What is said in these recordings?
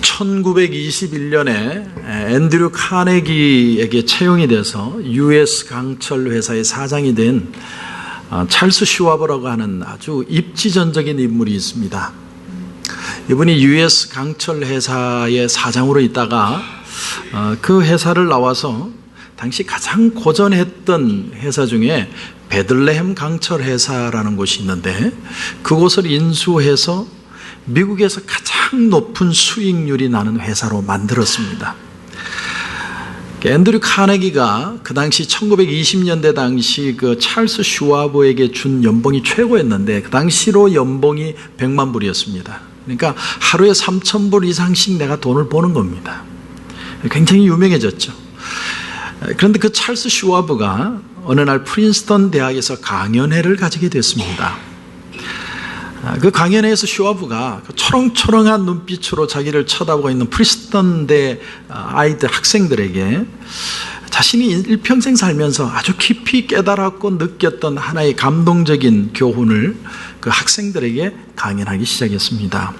1921년에 앤드류 카네기에게 채용이 돼서 US 강철 회사의 사장이 된 찰스 슈와브라고 하는 아주 입지전적인 인물이 있습니다. 이분이 US 강철 회사의 사장으로 있다가 그 회사를 나와서 당시 가장 고전했던 회사 중에 베들레헴 강철 회사라는 곳이 있는데 그곳을 인수해서 미국에서 가장 높은 수익률이 나는 회사로 만들었습니다. 앤드류 카네기가 그 당시 1920년대 당시 그 찰스 슈와브에게 준 연봉이 최고였는데 그 당시로 연봉이 100만 불이었습니다. 그러니까 하루에 3,000불 이상씩 내가 돈을 버는 겁니다. 굉장히 유명해졌죠. 그런데 그 찰스 슈와브가 어느 날 프린스턴 대학에서 강연회를 가지게 됐습니다. 그 강연회에서 슈와브가 초롱초롱한 눈빛으로 자기를 쳐다보고 있는 프린스턴 대 아이들 학생들에게 자신이 일평생 살면서 아주 깊이 깨달았고 느꼈던 하나의 감동적인 교훈을 그 학생들에게 강연하기 시작했습니다.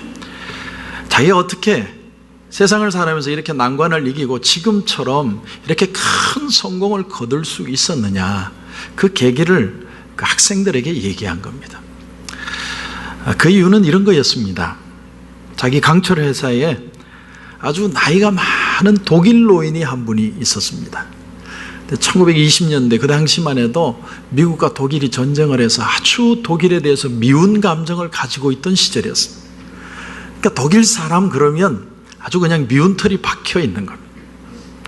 자기가 어떻게 세상을 살아가면서 이렇게 난관을 이기고 지금처럼 이렇게 큰 성공을 거둘 수 있었느냐, 그 계기를 그 학생들에게 얘기한 겁니다. 그 이유는 이런 거였습니다. 자기 강철 회사에 아주 나이가 많은 독일 노인이 한 분이 있었습니다. 1920년대 그 당시만 해도 미국과 독일이 전쟁을 해서 아주 독일에 대해서 미운 감정을 가지고 있던 시절이었습니다. 그러니까 독일 사람 그러면 아주 그냥 미운 털이 박혀 있는 겁니다.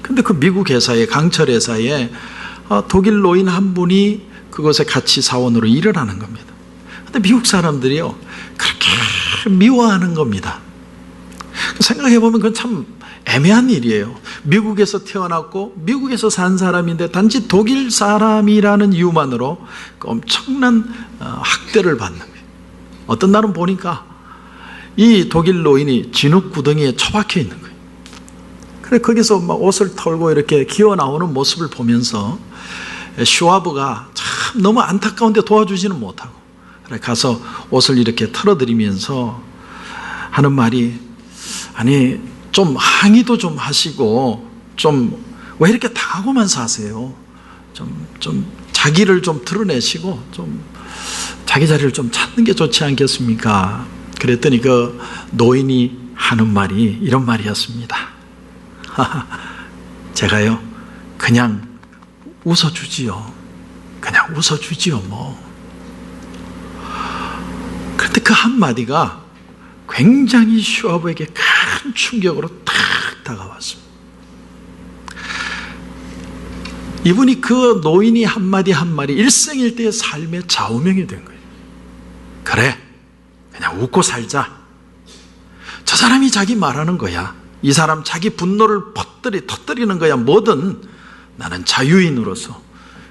그런데 그 미국 회사에, 강철 회사에 독일 노인 한 분이 그곳에 같이 사원으로 일을 하는 겁니다. 그런데 미국 사람들이요, 그렇게 미워하는 겁니다. 생각해보면 그건 참 애매한 일이에요. 미국에서 태어났고 미국에서 산 사람인데 단지 독일 사람이라는 이유만으로 엄청난 학대를 받는 거예요. 어떤 날은 보니까 이 독일 노인이 진흙 구덩이에 처박혀 있는 거예요. 그래 거기서 막 옷을 털고 이렇게 기어 나오는 모습을 보면서 슈와브가 참 너무 안타까운데 도와주지는 못하고 그래 가서 옷을 이렇게 털어드리면서 하는 말이, 아니 좀 항의도 좀 하시고 좀 왜 이렇게 당하고만 사세요? 좀 자기를 좀 드러내시고 좀 자기 자리를 좀 찾는 게 좋지 않겠습니까? 그랬더니 그 노인이 하는 말이 이런 말이었습니다. 제가요 그냥 웃어주지요. 그냥 웃어주지요 뭐. 그런데 그 한마디가 굉장히 슈와브에게 큰 충격으로 탁 다가왔습니다. 이분이 그 노인이 한마디 한마디 일생일대의 삶의 좌우명이 된 거예요. 그래, 그냥 웃고 살자. 저 사람이 자기 말하는 거야. 이 사람 자기 분노를 터뜨리는 거야. 뭐든 나는 자유인으로서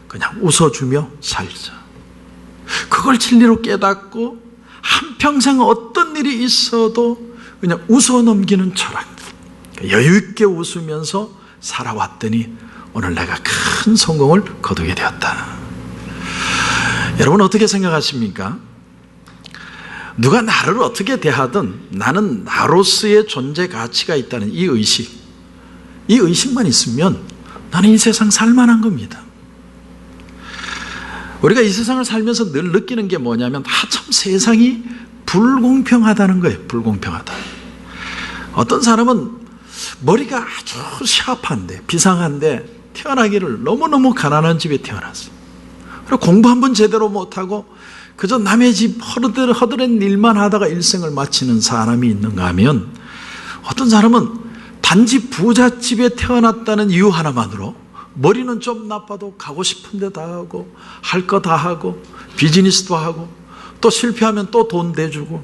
그냥 웃어주며 살자. 그걸 진리로 깨닫고 한평생 어떤 일이 있어도 그냥 웃어 넘기는 철학, 여유 있게 웃으면서 살아왔더니 오늘 내가 큰 성공을 거두게 되었다. 여러분 어떻게 생각하십니까? 누가 나를 어떻게 대하든 나는 나로서의 존재 가치가 있다는 이 의식만 있으면 나는 이 세상 살만한 겁니다. 우리가 이 세상을 살면서 늘 느끼는 게 뭐냐면 참 세상이 불공평하다는 거예요. 불공평하다. 어떤 사람은 머리가 아주 샤프한데 비상한데 태어나기를 너무너무 가난한 집에 태어났어. 그리고 공부 한번 제대로 못하고 그저 남의 집 허드렛 일만 하다가 일생을 마치는 사람이 있는가 하면, 어떤 사람은 단지 부잣집에 태어났다는 이유 하나만으로 머리는 좀 나빠도 가고 싶은 데 다 하고 할 거 다 하고 비즈니스도 하고 또 실패하면 또 돈 대주고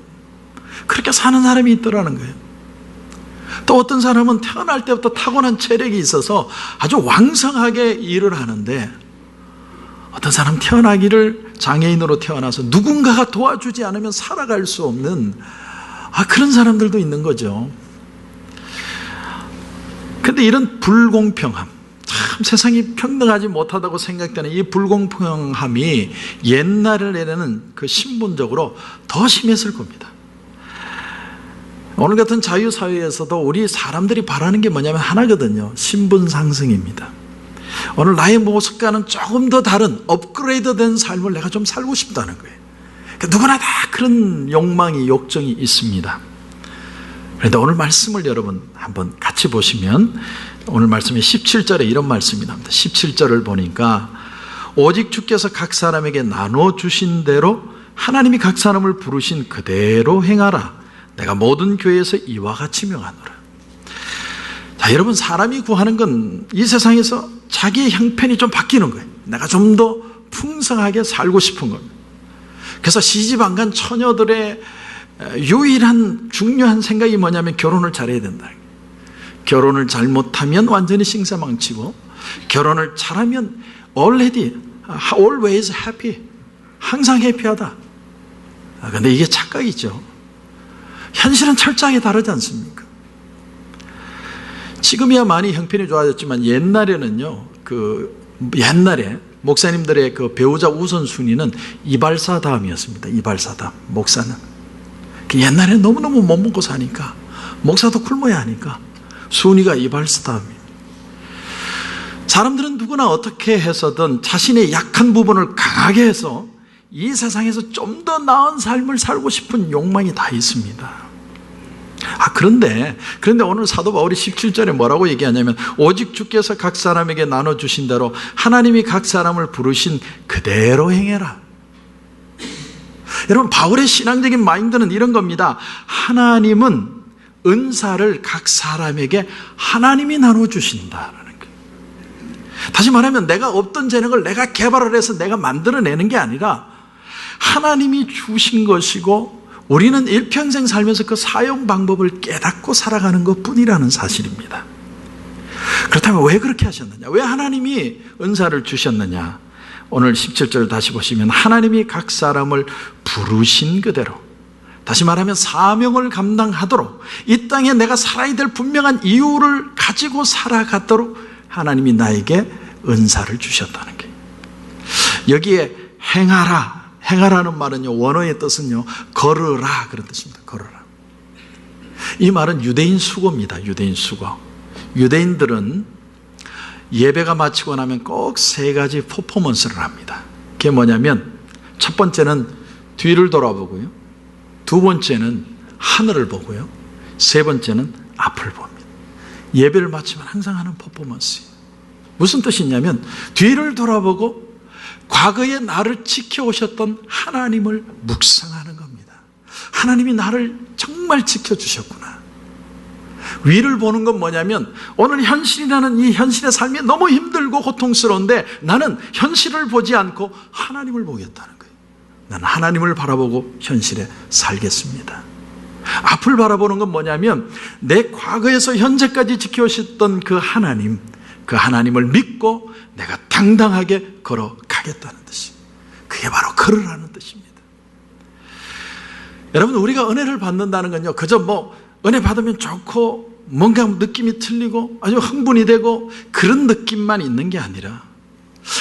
그렇게 사는 사람이 있더라는 거예요. 또 어떤 사람은 태어날 때부터 타고난 체력이 있어서 아주 왕성하게 일을 하는데, 어떤 사람 태어나기를 장애인으로 태어나서 누군가가 도와주지 않으면 살아갈 수 없는 그런 사람들도 있는 거죠. 그런데 이런 불공평함, 참 세상이 평등하지 못하다고 생각되는 이 불공평함이 옛날에는 그 신분적으로 더 심했을 겁니다. 오늘 같은 자유사회에서도 우리 사람들이 바라는 게 뭐냐면 하나거든요. 신분 상승입니다. 오늘 나의 모습과는 조금 더 다른 업그레이드된 삶을 내가 좀 살고 싶다는 거예요. 누구나 다 그런 욕망이, 욕정이 있습니다. 그런데 오늘 말씀을 여러분 한번 같이 보시면 오늘 말씀이 17절에 이런 말씀이 나옵니다. 17절을 보니까 오직 주께서 각 사람에게 나눠주신 대로 하나님이 각 사람을 부르신 그대로 행하라. 내가 모든 교회에서 이와 같이 명하노라. 자, 여러분, 사람이 구하는 건 이 세상에서 자기의 형편이 좀 바뀌는 거예요. 내가 좀 더 풍성하게 살고 싶은 겁니다. 그래서 시집 안 간 처녀들의 유일한 중요한 생각이 뭐냐면 결혼을 잘해야 된다. 결혼을 잘못하면 완전히 싱사망치고, 결혼을 잘하면 already, always happy, 항상 해피하다. 그런데 이게 착각이죠. 현실은 철저하게 다르지 않습니까? 지금이야 많이 형편이 좋아졌지만 옛날에는요, 옛날에 목사님들의 그 배우자 우선순위는 이발사 다음이었습니다. 이발사 다음, 목사는. 옛날에 너무너무 못 먹고 사니까, 목사도 굶어야 하니까 순위가 이발사 다음입니다. 사람들은 누구나 어떻게 해서든 자신의 약한 부분을 강하게 해서 이 세상에서 좀 더 나은 삶을 살고 싶은 욕망이 다 있습니다. 그런데 오늘 사도 바울이 17절에 뭐라고 얘기하냐면 오직 주께서 각 사람에게 나눠주신 대로 하나님이 각 사람을 부르신 그대로 행해라. 여러분, 바울의 신앙적인 마인드는 이런 겁니다. 하나님은 은사를 각 사람에게 하나님이 나눠주신다라는 거예요. 다시 말하면 내가 없던 재능을 내가 개발을 해서 내가 만들어내는 게 아니라 하나님이 주신 것이고 우리는 일평생 살면서 그 사용 방법을 깨닫고 살아가는 것뿐이라는 사실입니다. 그렇다면 왜 그렇게 하셨느냐? 왜 하나님이 은사를 주셨느냐? 오늘 17절 다시 보시면 하나님이 각 사람을 부르신 그대로, 다시 말하면 사명을 감당하도록 이 땅에 내가 살아야 될 분명한 이유를 가지고 살아가도록 하나님이 나에게 은사를 주셨다는 거예요. 여기에 행하라는 말은요, 원어의 뜻은요, 걸으라 그런 뜻입니다. 걸으라. 이 말은 유대인 수고입니다. 유대인 수고. 유대인들은 예배가 마치고 나면 꼭 세 가지 퍼포먼스를 합니다. 그게 뭐냐면 첫 번째는 뒤를 돌아보고요, 두 번째는 하늘을 보고요, 세 번째는 앞을 봅니다. 예배를 마치면 항상 하는 퍼포먼스예요. 무슨 뜻이냐면 뒤를 돌아보고 과거에 나를 지켜오셨던 하나님을 묵상하는 겁니다. 하나님이 나를 정말 지켜주셨구나. 위를 보는 건 뭐냐면 오늘 현실이라는 이 현실의 삶이 너무 힘들고 고통스러운데 나는 현실을 보지 않고 하나님을 보겠다는 거예요. 나는 하나님을 바라보고 현실에 살겠습니다. 앞을 바라보는 건 뭐냐면 내 과거에서 현재까지 지켜오셨던 그 하나님을 믿고 내가 당당하게 걸어가겠다는 뜻이, 그게 바로 걸으라는 뜻입니다. 여러분, 우리가 은혜를 받는다는 건요, 그저 은혜 받으면 좋고 뭔가 느낌이 틀리고 아주 흥분이 되고 그런 느낌만 있는 게 아니라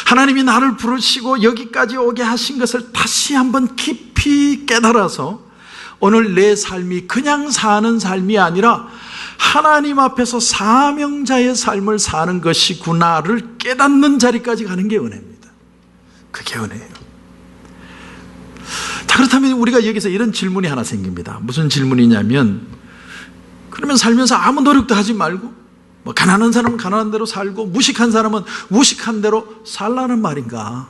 하나님이 나를 부르시고 여기까지 오게 하신 것을 다시 한번 깊이 깨달아서 오늘 내 삶이 그냥 사는 삶이 아니라 하나님 앞에서 사명자의 삶을 사는 것이구나를 깨닫는 자리까지 가는 게 은혜입니다. 그게 은혜예요. 자, 그렇다면 우리가 여기서 이런 질문이 하나 생깁니다. 무슨 질문이냐면, 그러면 살면서 아무 노력도 하지 말고 가난한 사람은 가난한 대로 살고 무식한 사람은 무식한 대로 살라는 말인가?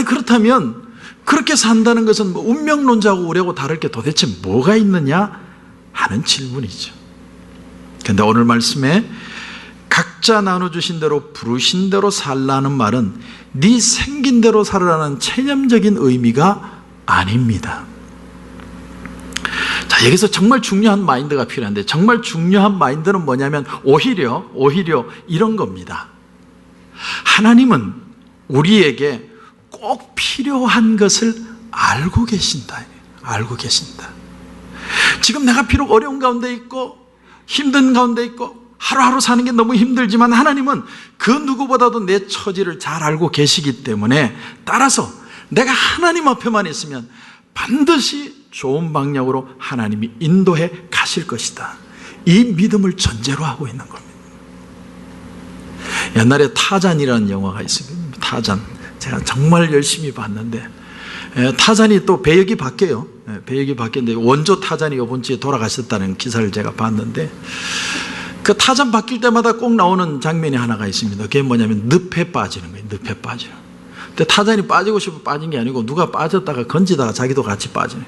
그렇다면 그렇게 산다는 것은 운명론자하고 우리하고 다를 게 도대체 뭐가 있느냐 하는 질문이죠. 그런데 오늘 말씀에 각자 나눠주신 대로 부르신 대로 살라는 말은 네 생긴 대로 살으라는 체념적인 의미가 아닙니다. 자, 여기서 정말 중요한 마인드가 필요한데, 정말 중요한 마인드는 뭐냐면 오히려 이런 겁니다. 하나님은 우리에게 꼭 필요한 것을 알고 계신다. 알고 계신다. 지금 내가 비록 어려운 가운데 있고 힘든 가운데 있고 하루하루 사는 게 너무 힘들지만 하나님은 그 누구보다도 내 처지를 잘 알고 계시기 때문에, 따라서 내가 하나님 앞에만 있으면 반드시 좋은 방향으로 하나님이 인도해 가실 것이다. 이 믿음을 전제로 하고 있는 겁니다. 옛날에 타잔이라는 영화가 있습니다. 타잔. 제가 정말 열심히 봤는데, 타잔이 또 배역이 바뀌어요. 배역이 바뀌었는데, 원조 타잔이 이번 주에 돌아가셨다는 기사를 제가 봤는데, 그 타잔 바뀔 때마다 꼭 나오는 장면이 하나가 있습니다. 그게 뭐냐면 늪에 빠지는 거예요. 늪에 빠지는. 근데 타잔이 빠지고 싶어 빠진 게 아니고 누가 빠졌다가 건지다가 자기도 같이 빠지는.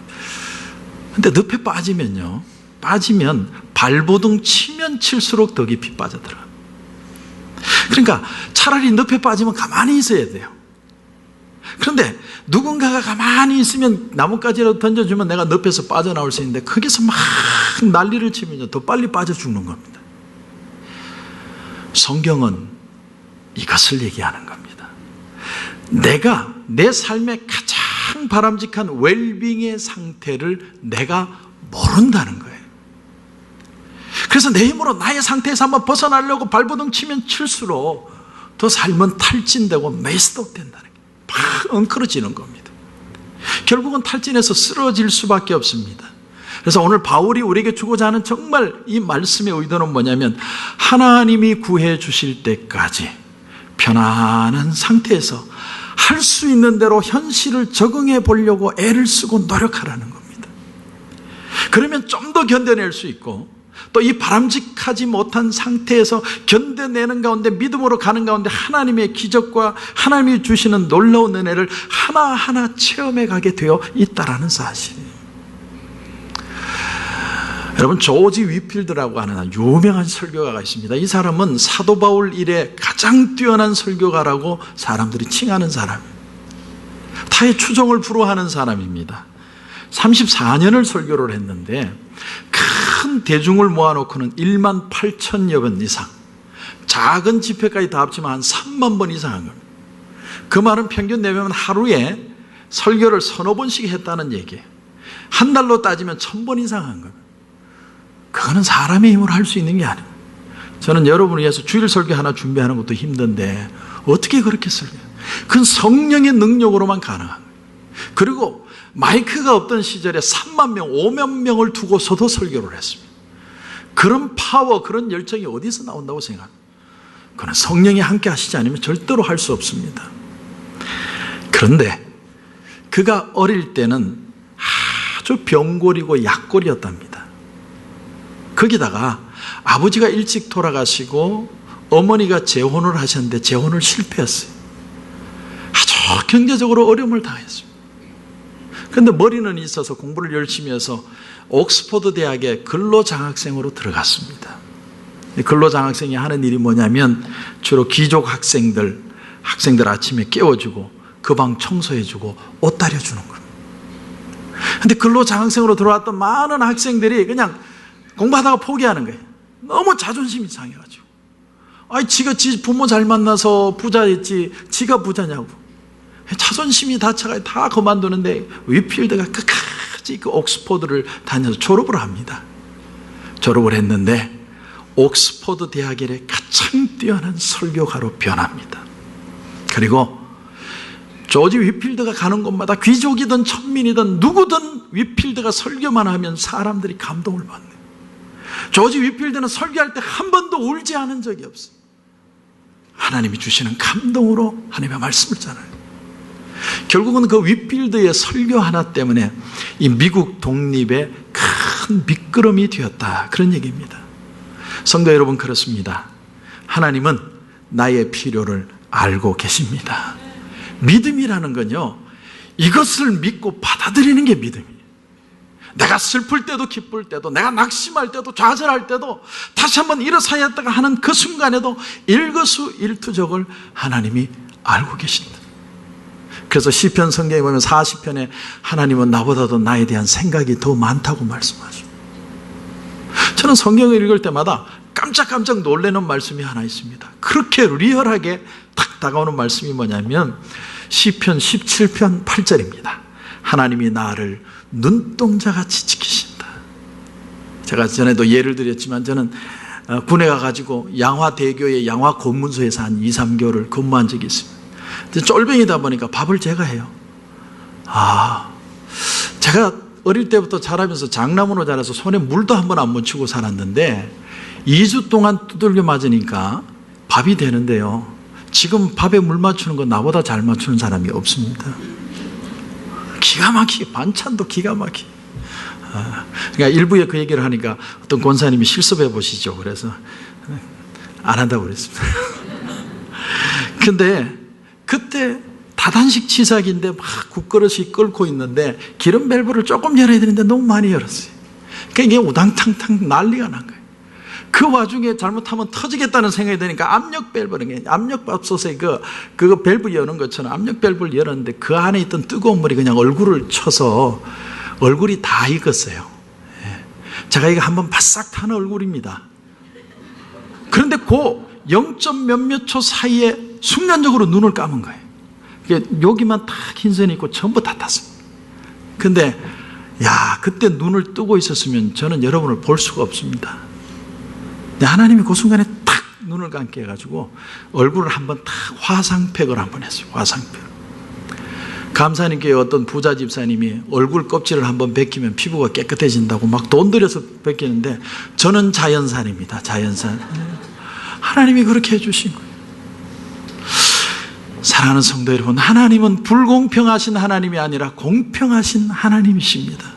근데 늪에 빠지면 발버둥 치면 칠수록 더 깊이 빠져들어요. 그러니까 차라리 늪에 빠지면 가만히 있어야 돼요. 그런데 누군가가 가만히 있으면 나뭇가지라도 던져주면 내가 늪에서 빠져나올 수 있는데, 거기서 막 난리를 치면 더 빨리 빠져 죽는 겁니다. 성경은 이것을 얘기하는 겁니다. 내가 내 삶의 가장 바람직한 웰빙의 상태를 내가 모른다는 거예요. 그래서 내 힘으로 나의 상태에서 한번 벗어나려고 발버둥 치면 칠수록 더 삶은 탈진되고 메스업 된다는 거예요. 막 엉클어지는 겁니다. 결국은 탈진해서 쓰러질 수밖에 없습니다. 그래서 오늘 바울이 우리에게 주고자 하는 정말 이 말씀의 의도는 뭐냐면, 하나님이 구해 주실 때까지 편안한 상태에서 할 수 있는 대로 현실을 적응해 보려고 애를 쓰고 노력하라는 겁니다. 그러면 좀 더 견뎌낼 수 있고, 또 이 바람직하지 못한 상태에서 견뎌내는 가운데, 믿음으로 가는 가운데 하나님의 기적과 하나님이 주시는 놀라운 은혜를 하나하나 체험해 가게 되어 있다라는 사실이에요. 여러분, 조지 위필드라고 하는 유명한 설교가가 있습니다. 이 사람은 사도 바울 이래 가장 뛰어난 설교가라고 사람들이 칭하는 사람이에요. 타의 추종을 불허하는 사람입니다. 34년을 설교를 했는데 큰 대중을 모아놓고는 1만 8천여 번 이상, 작은 집회까지 다 합치면 한 3만 번 이상 한 겁니다. 그 말은 평균 내면 하루에 설교를 서너 번씩 했다는 얘기예요. 한 달로 따지면 1000번 이상 한 겁니다. 그거는 사람의 힘으로 할 수 있는 게 아니에요. 저는 여러분을 위해서 주일 설교 하나 준비하는 것도 힘든데 어떻게 그렇게 설교해요? 그건 성령의 능력으로만 가능한 거예요. 그리고 마이크가 없던 시절에 3만 명, 5만 명을 두고서도 설교를 했습니다. 그런 파워, 그런 열정이 어디서 나온다고 생각합니다? 그건 성령이 함께 하시지 않으면 절대로 할 수 없습니다. 그런데 그가 어릴 때는 아주 병골이고 약골이었답니다. 거기다가 아버지가 일찍 돌아가시고 어머니가 재혼을 하셨는데 재혼을 실패했어요. 아주 경제적으로 어려움을 당했습니다. 그런데 머리는 있어서 공부를 열심히 해서 옥스퍼드 대학에 근로장학생으로 들어갔습니다. 근로장학생이 하는 일이 뭐냐면 주로 귀족 학생들 아침에 깨워주고 그 방 청소해주고 옷 다려주는 거예요. 그런데 근로장학생으로 들어왔던 많은 학생들이 그냥 공부하다가 포기하는 거예요. 너무 자존심이 상해가지고. 지가 지 부모 잘 만나서 부자였지 지가 부자냐고. 자존심이 다쳐가 다 그만두는데 위필드가 끝까지 그 옥스퍼드를 다녀서 졸업을 합니다. 졸업을 했는데 옥스퍼드 대학의 가장 뛰어난 설교가로 변합니다. 그리고 조지 위필드가 가는 곳마다 귀족이든 천민이든 누구든 위필드가 설교만 하면 사람들이 감동을 받네요. 조지 위필드는 설교할 때 한 번도 울지 않은 적이 없어요. 하나님이 주시는 감동으로 하나님의 말씀을 전해요. 결국은 그 위필드의 설교 하나 때문에 이 미국 독립에 큰 미끄럼이 되었다, 그런 얘기입니다. 성도 여러분, 그렇습니다. 하나님은 나의 필요를 알고 계십니다. 믿음이라는 건요, 이것을 믿고 받아들이는 게 믿음이에요. 내가 슬플 때도 기쁠 때도, 내가 낙심할 때도 좌절할 때도 다시 한번 일어서야겠다가 하는 그 순간에도 일거수일투족을 하나님이 알고 계신다. 그래서 시편 성경에 보면 40편에 하나님은 나보다도 나에 대한 생각이 더 많다고 말씀하죠. 저는 성경을 읽을 때마다 깜짝깜짝 놀라는 말씀이 하나 있습니다. 그렇게 리얼하게 딱 다가오는 말씀이 뭐냐면 시편 17편 8절입니다. 하나님이 나를 눈동자같이 지키신다. 제가 전에도 예를 드렸지만 저는 군에 가가지고 양화대교의 양화검문소에서 한 2, 3개월을 근무한 적이 있습니다. 쫄병이다 보니까 밥을 제가 해요. 제가 어릴 때부터 자라면서 장남으로 자라서 손에 물도 한 번 안 묻히고 살았는데 2주 동안 두들겨 맞으니까 밥이 되는데요. 지금 밥에 물 맞추는 거 나보다 잘 맞추는 사람이 없습니다. 기가 막히게, 반찬도 기가 막히게. 그러니까 일부에 그 얘기를 하니까 어떤 권사님이 실습해 보시죠. 그래서 안 한다고 그랬습니다. 근데 그때 다단식 치사기인데 막 국그릇이 끓고 있는데 기름 밸브를 조금 열어야 되는데 너무 많이 열었어요. 그러니까 이게 우당탕탕 난리가 난 거예요. 그 와중에 잘못하면 터지겠다는 생각이 드니까 압력 밸브는, 압력밥솥에 그거 밸브 여는 것처럼 압력 밸브를 열었는데 그 안에 있던 뜨거운 물이 그냥 얼굴을 쳐서 얼굴이 다 익었어요. 제가 이거 한번 바싹 타는 얼굴입니다. 그런데 그 0점 몇몇 초 사이에 순간적으로 눈을 감은 거예요. 여기만 딱 흰선이 있고 전부 다 탔습니다. 근데 그때 눈을 뜨고 있었으면 저는 여러분을 볼 수가 없습니다. 하나님이 그 순간에 탁 눈을 감게 해가지고 얼굴을 한번 탁 화상팩을 한번 했어요. 화상팩. 감사님께 어떤 부자 집사님이 얼굴 껍질을 한번 벗기면 피부가 깨끗해진다고 막 돈 들여서 벗기는데 저는 자연산입니다. 자연산. 하나님이 그렇게 해주신 거예요. 사랑하는 성도 여러분, 하나님은 불공평하신 하나님이 아니라 공평하신 하나님이십니다.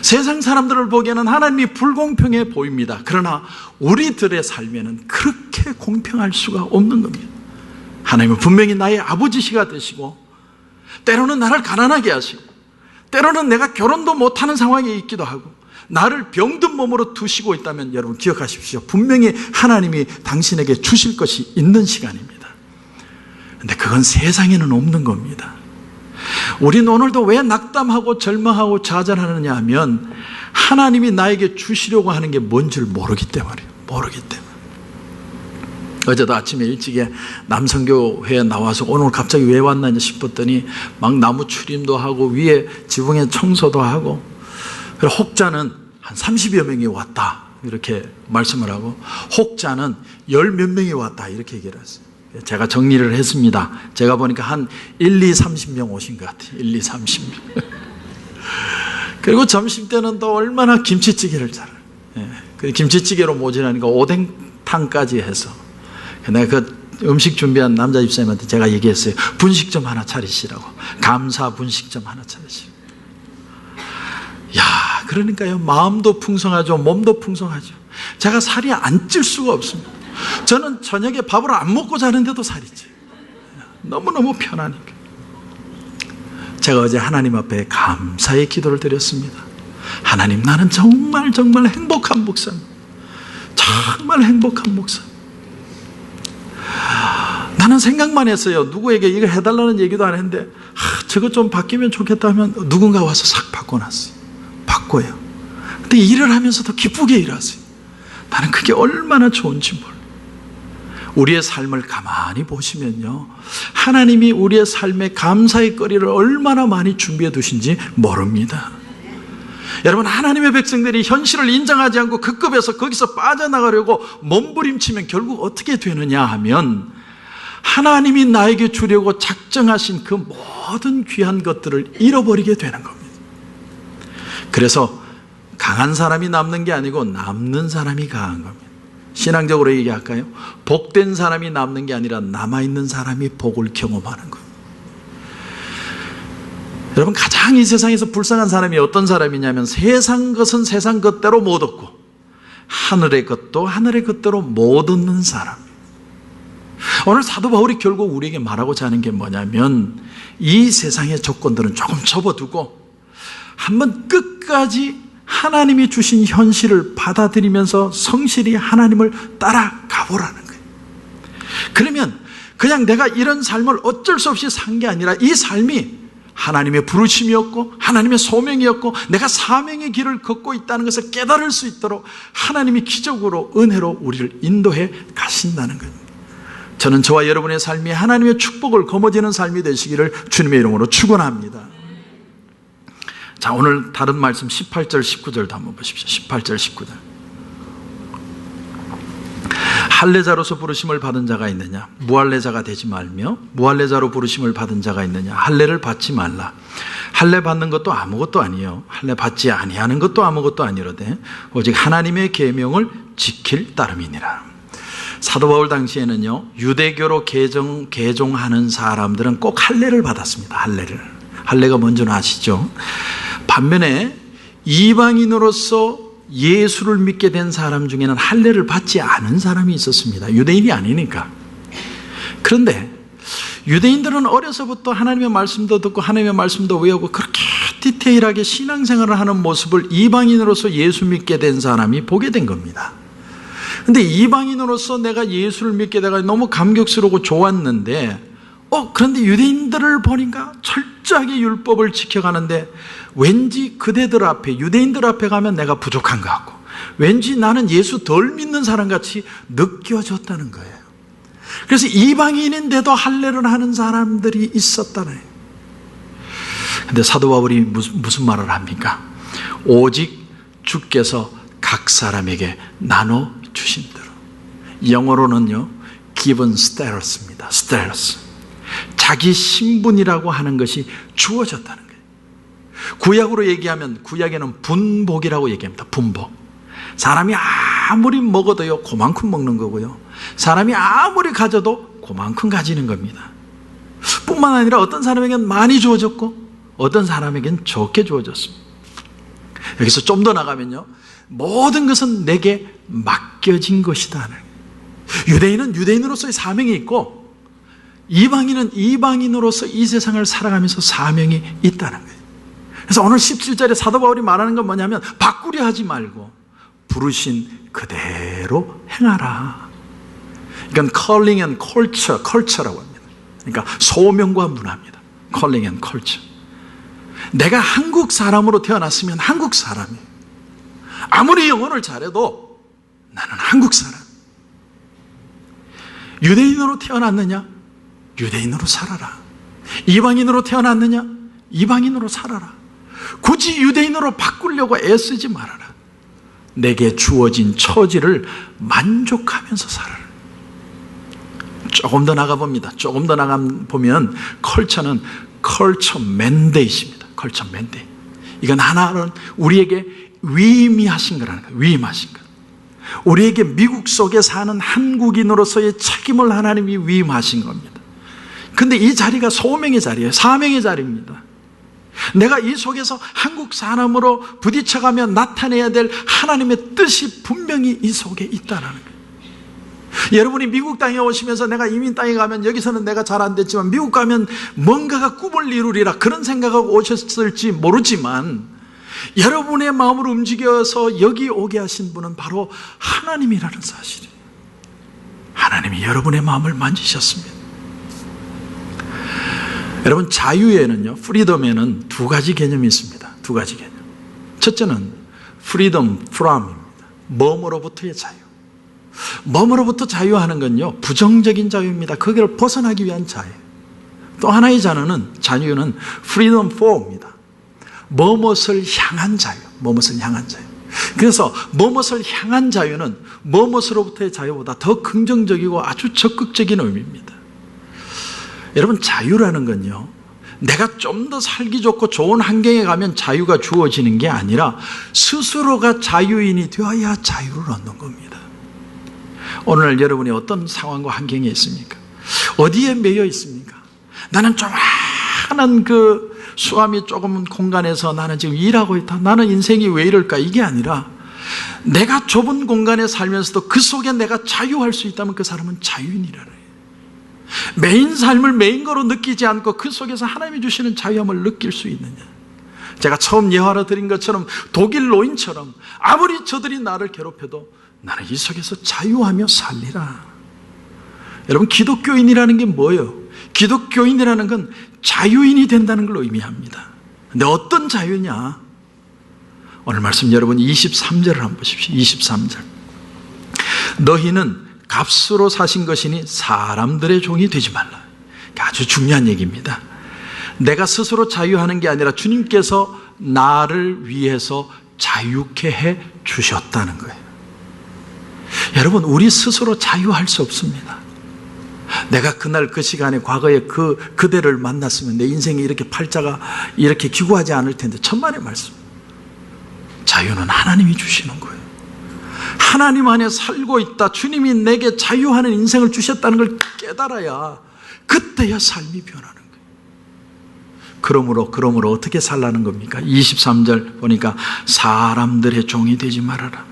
세상 사람들을 보기에는 하나님이 불공평해 보입니다. 그러나 우리들의 삶에는 그렇게 공평할 수가 없는 겁니다. 하나님은 분명히 나의 아버지시가 되시고 때로는 나를 가난하게 하시고 때로는 내가 결혼도 못하는 상황에 있기도 하고 나를 병든 몸으로 두시고 있다면 여러분 기억하십시오. 분명히 하나님이 당신에게 주실 것이 있는 시간입니다. 그런데 그건 세상에는 없는 겁니다. 우리는 오늘도 왜 낙담하고 절망하고 좌절하느냐 하면 하나님이 나에게 주시려고 하는 게 뭔지를 모르기 때문이에요. 모르기 때문에. 어제도 아침에 일찍에 남성교회에 나와서 오늘 갑자기 왜 왔나 싶었더니 막 나무 추림도 하고 위에 지붕에 청소도 하고 혹자는 한 30여 명이 왔다 이렇게 말씀을 하고 혹자는 10몇 명이 왔다 이렇게 얘기를 했어요. 제가 정리를 했습니다. 제가 보니까 한 1, 2, 30명 오신 것 같아요. 1, 2, 30명. 그리고 점심때는 또 얼마나 김치찌개를 잘해요. 김치찌개로 모자라니까 오뎅탕까지 해서 내가 그 음식 준비한 남자 집사님한테 제가 얘기했어요. 분식점 하나 차리시라고. 감사 분식점 하나 차리시라고. 그러니까요, 마음도 풍성하죠, 몸도 풍성하죠. 제가 살이 안 찔 수가 없습니다. 저는 저녁에 밥을 안 먹고 자는데도 살이 쪄요. 너무너무 편하니까. 제가 어제 하나님 앞에 감사의 기도를 드렸습니다. 하나님, 나는 정말 정말 행복한 목사입니다. 정말 행복한 목사. 나는 생각만 했어요. 누구에게 이거 해달라는 얘기도 안 했는데 저거 좀 바뀌면 좋겠다 하면 누군가 와서 싹 바꿔놨어요. 바꿔요. 근데 일을 하면서도 기쁘게 일하세요. 나는 그게 얼마나 좋은지 몰라요. 우리의 삶을 가만히 보시면요, 하나님이 우리의 삶에 감사의 거리를 얼마나 많이 준비해 두신지 모릅니다. 여러분, 하나님의 백성들이 현실을 인정하지 않고 그 급에서 거기서 빠져나가려고 몸부림치면 결국 어떻게 되느냐 하면 하나님이 나에게 주려고 작정하신 그 모든 귀한 것들을 잃어버리게 되는 겁니다. 그래서 강한 사람이 남는 게 아니고 남는 사람이 강한 겁니다. 신앙적으로 얘기할까요? 복된 사람이 남는 게 아니라 남아있는 사람이 복을 경험하는 거예요. 여러분, 가장 이 세상에서 불쌍한 사람이 어떤 사람이냐면 세상 것은 세상 것대로 못 얻고 하늘의 것도 하늘의 것대로 못 얻는 사람. 오늘 사도 바울이 결국 우리에게 말하고자 하는 게 뭐냐면 이 세상의 조건들은 조금 접어두고 한번 끝까지 하나님이 주신 현실을 받아들이면서 성실히 하나님을 따라가 보라는 거예요. 그러면 그냥 내가 이런 삶을 어쩔 수 없이 산 게 아니라 이 삶이 하나님의 부르심이었고 하나님의 소명이었고 내가 사명의 길을 걷고 있다는 것을 깨달을 수 있도록 하나님이 기적으로 은혜로 우리를 인도해 가신다는 거예요. 저는 저와 여러분의 삶이 하나님의 축복을 거머쥐는 삶이 되시기를 주님의 이름으로 축원합니다. 자, 오늘 다른 말씀 18절 19절도 한번 보십시오. 18절 19절. 할례자로서 부르심을 받은 자가 있느냐? 무할례자가 되지 말며 무할례자로 부르심을 받은 자가 있느냐? 할례를 받지 말라. 할례 받는 것도 아무것도 아니요 할례 받지 아니하는 것도 아무것도 아니로되 오직 하나님의 계명을 지킬 따름이니라. 사도 바울 당시에는요, 유대교로 개종하는 사람들은 꼭 할례를 받았습니다. 할례가 뭔지는 아시죠? 반면에 이방인으로서 예수를 믿게 된 사람 중에는 할례를 받지 않은 사람이 있었습니다. 유대인이 아니니까. 그런데 유대인들은 어려서부터 하나님의 말씀도 듣고 하나님의 말씀도 외우고 그렇게 디테일하게 신앙생활을 하는 모습을 이방인으로서 예수 믿게 된 사람이 보게 된 겁니다. 근데 이방인으로서 내가 예수를 믿게 돼가 너무 감격스러우고 좋았는데 그런데 유대인들을 보니까 철저하게 율법을 지켜가는데 왠지 그대들 앞에, 유대인들 앞에 가면 내가 부족한 것 같고 왠지 나는 예수 덜 믿는 사람 같이 느껴졌다는 거예요. 그래서 이방인인데도 할례를 하는 사람들이 있었다는. 근데 사도 바울이 무슨 말을 합니까? 오직 주께서 각 사람에게 나눠 주신 대로. 영어로는요, given status입니다. status. 자기 신분이라고 하는 것이 주어졌다는 거예요. 구약으로 얘기하면 구약에는 분복이라고 얘기합니다. 분복. 사람이 아무리 먹어도요, 그만큼 먹는 거고요. 사람이 아무리 가져도 그만큼 가지는 겁니다. 뿐만 아니라 어떤 사람에게는 많이 주어졌고 어떤 사람에게는 적게 주어졌습니다. 여기서 좀 더 나가면요, 모든 것은 내게 맡겨진 것이다. 유대인은 유대인으로서의 사명이 있고 이방인은 이방인으로서 이 세상을 살아가면서 사명이 있다는 거예요. 그래서 오늘 17절에 사도 바울이 말하는 건 뭐냐면 바꾸려 하지 말고 부르신 그대로 행하라. 이건 calling and culture라고 합니다. 그러니까 소명과 문화입니다. calling and culture. 내가 한국 사람으로 태어났으면 한국 사람이에요. 아무리 영어를 잘해도 나는 한국 사람. 유대인으로 태어났느냐? 유대인으로 살아라. 이방인으로 태어났느냐? 이방인으로 살아라. 굳이 유대인으로 바꾸려고 애쓰지 말아라. 내게 주어진 처지를 만족하면서 살아라. 조금 더 나가봅니다. 조금 더 나가보면 컬처는 컬처 맨데이트입니다. 컬처 맨데이트. 이건 하나는 우리에게 위임하신 거라는 거예요. 위임하신 것. 우리에게 미국 속에 사는 한국인으로서의 책임을 하나님이 위임하신 겁니다. 근데 이 자리가 소명의 자리예요. 사명의 자리입니다. 내가 이 속에서 한국 사람으로 부딪혀가며 나타내야 될 하나님의 뜻이 분명히 이 속에 있다는 거예요. 여러분이 미국 땅에 오시면서 내가 이민 땅에 가면 여기서는 내가 잘 안 됐지만 미국 가면 뭔가가 꿈을 이루리라 그런 생각하고 오셨을지 모르지만 여러분의 마음을 움직여서 여기 오게 하신 분은 바로 하나님이라는 사실이에요. 하나님이 여러분의 마음을 만지셨습니다. 여러분, 자유에는요, 프리덤에는 두 가지 개념이 있습니다. 두 가지 개념. 첫째는 freedom from입니다. 뭐뭐로부터의 자유. 뭐뭐로부터 자유하는 건요, 부정적인 자유입니다. 거기를 벗어나기 위한 자유. 또 하나의 자유는 freedom for입니다. 뭐뭇을 향한 자유. 뭐뭇을 향한 자유. 그래서 뭐뭇을 향한 자유는 뭐뭇으로부터의 자유보다 더 긍정적이고 아주 적극적인 의미입니다. 여러분, 자유라는 건요, 내가 좀 더 살기 좋고 좋은 환경에 가면 자유가 주어지는 게 아니라 스스로가 자유인이 되어야 자유를 얻는 겁니다. 오늘 여러분이 어떤 상황과 환경에 있습니까? 어디에 매여 있습니까? 나는 조그마한 수암이 조금 공간에서 나는 지금 일하고 있다. 나는 인생이 왜 이럴까? 이게 아니라 내가 좁은 공간에 살면서도 그 속에 내가 자유할 수 있다면 그 사람은 자유인이라는 거예요. 메인 삶을 메인 거로 느끼지 않고 그 속에서 하나님이 주시는 자유함을 느낄 수 있느냐. 제가 처음 예화로 드린 것처럼 독일 노인처럼 아무리 저들이 나를 괴롭혀도 나는 이 속에서 자유하며 살리라. 여러분, 기독교인이라는 게 뭐예요? 기독교인이라는 건 자유인이 된다는 걸 의미합니다. 근데 어떤 자유냐? 오늘 말씀 여러분 23절을 한번 보십시오. 23절. 너희는 값으로 사신 것이니 사람들의 종이 되지 말라. 아주 중요한 얘기입니다. 내가 스스로 자유하는 게 아니라 주님께서 나를 위해서 자유케 해 주셨다는 거예요. 여러분, 우리 스스로 자유할 수 없습니다. 내가 그날 그 시간에 과거에 그대를 만났으면 내 인생에 이렇게 팔자가 이렇게 기구하지 않을 텐데. 천만의 말씀. 자유는 하나님이 주시는 거예요. 하나님 안에 살고 있다. 주님이 내게 자유하는 인생을 주셨다는 걸 깨달아야 그때야 삶이 변하는 거예요. 그러므로 어떻게 살라는 겁니까? 23절 보니까 사람들의 종이 되지 말아라.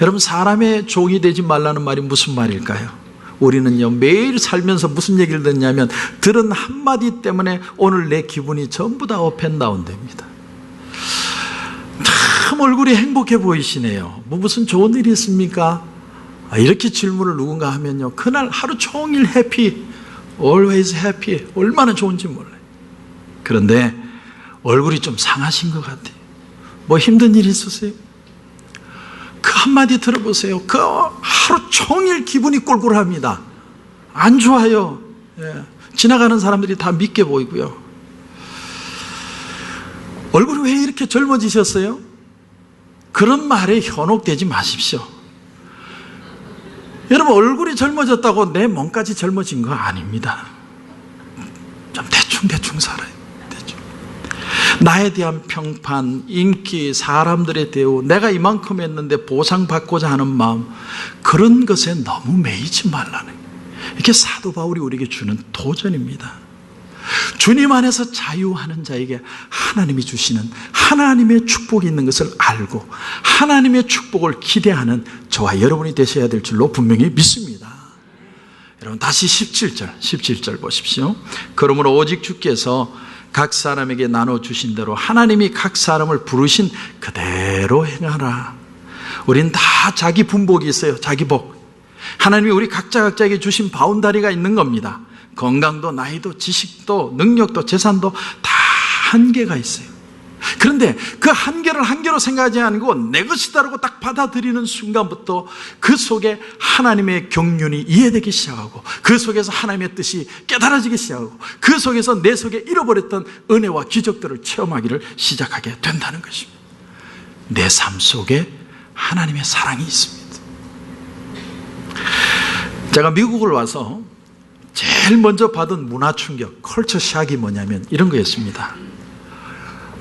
여러분, 사람의 종이 되지 말라는 말이 무슨 말일까요? 우리는요, 매일 살면서 무슨 얘기를 듣냐면 들은 한마디 때문에 오늘 내 기분이 전부 다 업앤다운 됩니다. 참 얼굴이 행복해 보이시네요. 무슨 좋은 일이 있습니까? 이렇게 질문을 누군가 하면요, 그날 하루 종일 해피, always happy, 얼마나 좋은지 몰라요. 그런데 얼굴이 좀 상하신 것 같아요. 뭐 힘든 일 있으세요? 그 한마디 들어보세요. 그 하루 종일 기분이 꿀꿀합니다. 안 좋아요. 예. 지나가는 사람들이 다 믿게 보이고요. 얼굴이 왜 이렇게 젊어지셨어요? 그런 말에 현혹되지 마십시오. 여러분, 얼굴이 젊어졌다고 내 몸까지 젊어진 거 아닙니다. 좀 대충 살아요. 나에 대한 평판, 인기, 사람들의 대우, 내가 이만큼 했는데 보상받고자 하는 마음, 그런 것에 너무 매이지 말라는 거예요. 이게 사도 바울이 우리에게 주는 도전입니다. 주님 안에서 자유하는 자에게 하나님이 주시는 하나님의 축복이 있는 것을 알고 하나님의 축복을 기대하는 저와 여러분이 되셔야 될 줄로 분명히 믿습니다. 여러분, 다시 17절 보십시오. 그러므로 오직 주께서 각 사람에게 나눠주신 대로 하나님이 각 사람을 부르신 그대로 행하라. 우린 다 자기 분복이 있어요. 자기 복. 하나님이 우리 각자에게 주신 바운다리가 있는 겁니다. 건강도 나이도 지식도 능력도 재산도 다 한계가 있어요. 그런데 그 한계를 한계로 생각하지 않고 내 것이다라고 딱 받아들이는 순간부터 그 속에 하나님의 경륜이 이해되기 시작하고 그 속에서 하나님의 뜻이 깨달아지기 시작하고 그 속에서 내 속에 잃어버렸던 은혜와 기적들을 체험하기를 시작하게 된다는 것입니다. 내 삶 속에 하나님의 사랑이 있습니다. 제가 미국을 와서 제일 먼저 받은 문화 충격, 컬처 샥이 뭐냐면 이런 거였습니다.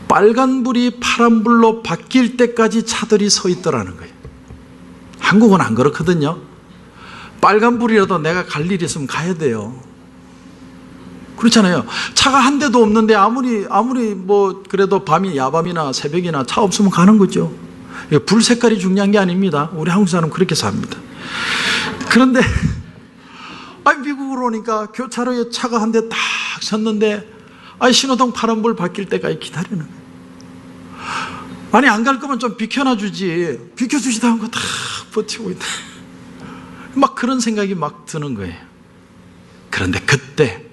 빨간불이 파란불로 바뀔 때까지 차들이 서 있더라는 거예요. 한국은 안 그렇거든요. 빨간불이라도 내가 갈 일이 있으면 가야 돼요. 그렇잖아요. 차가 한 대도 없는데 아무리 뭐 그래도 밤이 야밤이나 새벽이나 차 없으면 가는 거죠. 불 색깔이 중요한 게 아닙니다. 우리 한국 사람은 그렇게 삽니다. 그런데 미국으로 오니까 교차로에 차가 한 대 딱 섰는데 신호등 파란불 바뀔 때까지 기다리는 거예요. 안 갈 거면 좀 비켜놔 주지. 비켜주지도 않고 다 버티고 있다. 막 그런 생각이 막 드는 거예요. 그런데 그때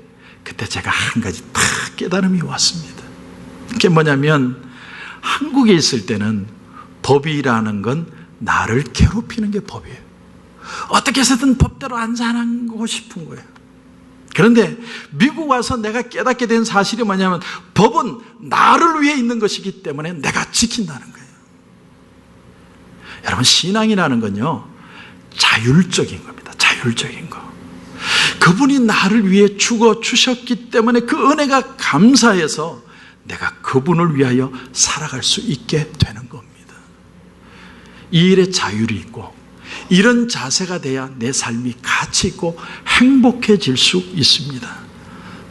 제가 한 가지 딱 깨달음이 왔습니다. 그게 뭐냐면 한국에 있을 때는 법이라는 건 나를 괴롭히는 게 법이에요. 어떻게 해서든 법대로 안 사는 싶은 거예요. 그런데 미국 와서 내가 깨닫게 된 사실이 뭐냐면 법은 나를 위해 있는 것이기 때문에 내가 지킨다는 거예요. 여러분, 신앙이라는 건요, 자율적인 겁니다. 자율적인 거. 그분이 나를 위해 죽어 주셨기 때문에 그 은혜가 감사해서 내가 그분을 위하여 살아갈 수 있게 되는 겁니다. 이 일에 자율이 있고 이런 자세가 돼야 내 삶이 가치 있고 행복해질 수 있습니다.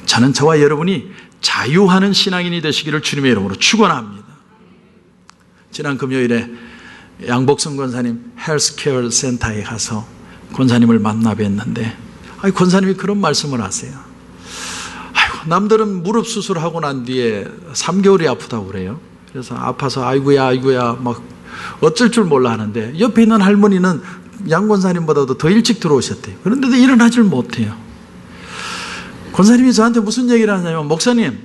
저는 저와 여러분이 자유하는 신앙인이 되시기를 주님의 이름으로 축원합니다. 지난 금요일에 양복선 권사님 헬스케어 센터에 가서 권사님을 만나 뵀는데 권사님이 그런 말씀을 하세요. 남들은 무릎 수술하고 난 뒤에 3개월이 아프다고 그래요. 그래서 아파서 아이고야 막 어쩔 줄 몰라 하는데 옆에 있는 할머니는 양 권사님보다도 더 일찍 들어오셨대요. 그런데도 일어나질 못해요. 권사님이 저한테 무슨 얘기를 하냐면, 목사님,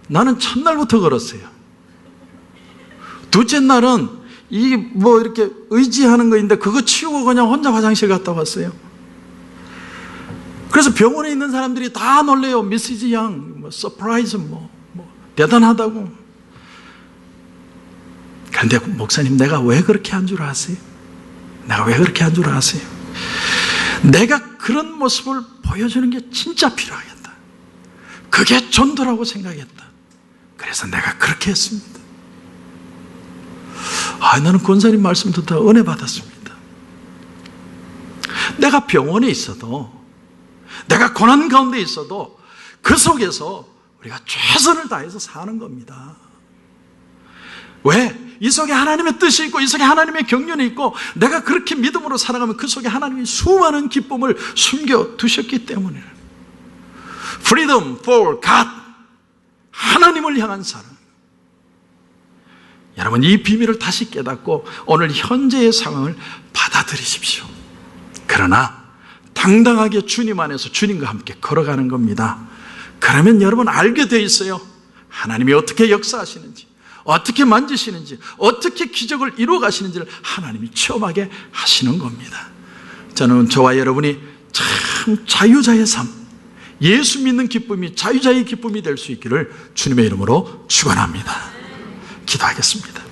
나는 첫날부터 걸었어요. 둘째 날은 이렇게 의지하는 거인데 그거 치우고 그냥 혼자 화장실 갔다 왔어요. 그래서 병원에 있는 사람들이 다 놀래요. 미시즈 양, 서프라이즈, 대단하다고. 그런데 목사님, 내가 왜 그렇게 한 줄 아세요? 내가 왜 그렇게 한 줄 아세요? 내가 그런 모습을 보여주는 게 진짜 필요하겠다. 그게 전도라고 생각했다. 그래서 내가 그렇게 했습니다. 나는 권사님 말씀 듣다 은혜 받았습니다. 내가 병원에 있어도, 내가 고난 가운데 있어도 그 속에서 우리가 최선을 다해서 사는 겁니다. 왜? 이 속에 하나님의 뜻이 있고 이 속에 하나님의 경륜이 있고 내가 그렇게 믿음으로 살아가면 그 속에 하나님이 수많은 기쁨을 숨겨두셨기 때문에. Freedom for God, 하나님을 향한 사랑. 여러분, 이 비밀을 다시 깨닫고 오늘 현재의 상황을 받아들이십시오. 그러나 당당하게 주님 안에서 주님과 함께 걸어가는 겁니다. 그러면 여러분 알게 돼 있어요. 하나님이 어떻게 역사하시는지, 어떻게 만지시는지, 어떻게 기적을 이루어 가시는지를 하나님이 체험하게 하시는 겁니다. 저는 저와 여러분이 참 자유자의 삶, 예수 믿는 기쁨이 자유자의 기쁨이 될 수 있기를 주님의 이름으로 축원합니다. 기도하겠습니다.